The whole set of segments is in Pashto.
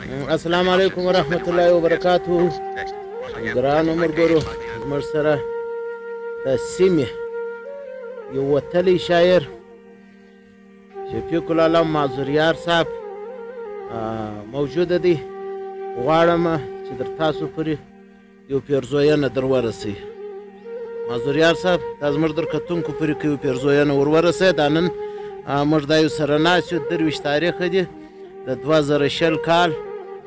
السلام علیکم ورحمت الله وبرکاتو. ګرانو ملګرو، موږ سره د سیمې یو وتلی شاعر شفیق العالم معذوریار صاحب موجوده دی. غواړم چې در تاسو پورې یو پیرزوینه در ورسوي. معذوریار صاحب، دا زموږ در کتونکو پورې که یو پیرزوینه ور ورسوي. دا نن موږ دا یو سره ناست یو 23 تاریخ دی د 2020 کال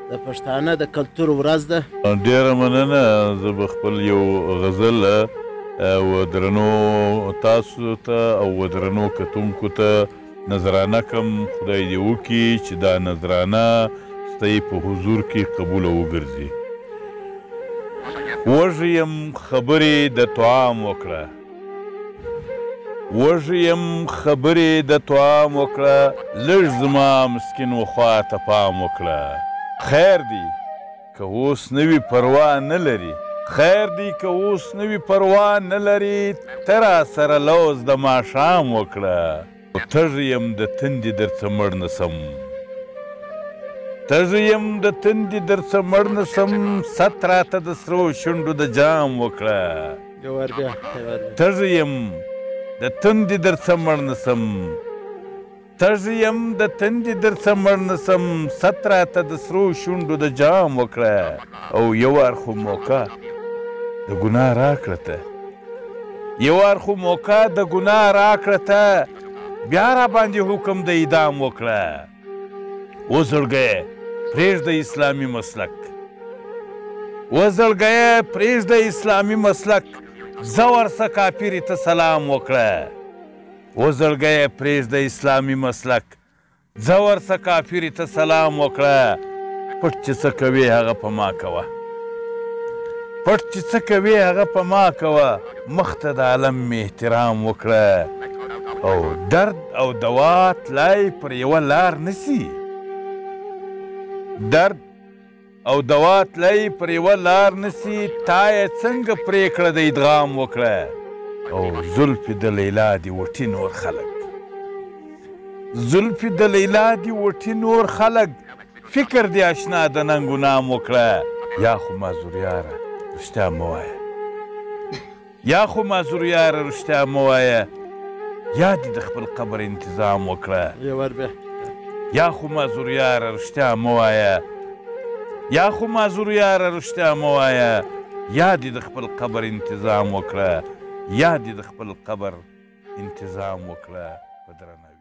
د پښتانه د کلتور ورځ ده. ډېره مننه. زه به خپل یو غزل ودرنو تاسو ته او ودرنو کتونکو ته نظرانه کم. خدای دې وکړي چې دا نظرانه ستاسو په حضور کې قبوله وګرځي. وږی یم خبرې د طعام وکړه، وږی یم خبرې د طعام وکړه، لږ زما مسکین و خوا ته پام وکړه. خیر دی که اوس نوي پروا نه لري، خیر دی که اوس نوي پروا نه لري، ته را سره لوز د ماښام وکړه. تږی یم د تندې درڅه مړ نه سم، تږی یم د تندې درڅه مړ نه سم، ست راته د سرو شونډو د جام وکړه. تږی یم د تندې درڅه مړ نه سم، تږی یم د تندې درڅه مړ نه سم، ست راته د سرو شونډو د جام وکړه. او یو وار خو موقع د ګناه راکړه ته، یو وار خو موقع د ګناه راکړه ته، بیا را باندې حکم د اعدام وکړه. وزړګیه پرېږده اسلامي مسلک، وزړګیه پرېږده اسلامي مسلک، ځه ورسه کافرې ته سلام وکړه. وزړګیه پرېږده اسلامي مسلک، ځه ورسه کافرې ته سلام وکړه. پټ چې څه کوې هغه په ما کوه، پټ چې څه کوې هغه په ما کوه، مخ ته د عالم مې احترام وکړه. او درد او دوا تلای پر یوه لار نسی، درد او دوا تلای پر یوه لار نسی، تا یې څنګه پرېکړه د ادغام وکړه. او زلفې د لیلا دې وټي نور خلک، زلفې د لیلا دې وټي نور خلک، فکر دې اشنا د ننګ و نام وکړه. یا خو معذوریاره رښتیا مه وایه، یا خو معذوریاره رښتیا مه وایه، یا دې د خپل قبر انتظام وکړه. یا خو معذوریاره رښتیا مه وایه، یا خو معذوریاره رښتیا مه وایه، یا دې د خپل قبر انتظام وکړه، یا دې د خپل قبر انتظام وکړه. په درناوي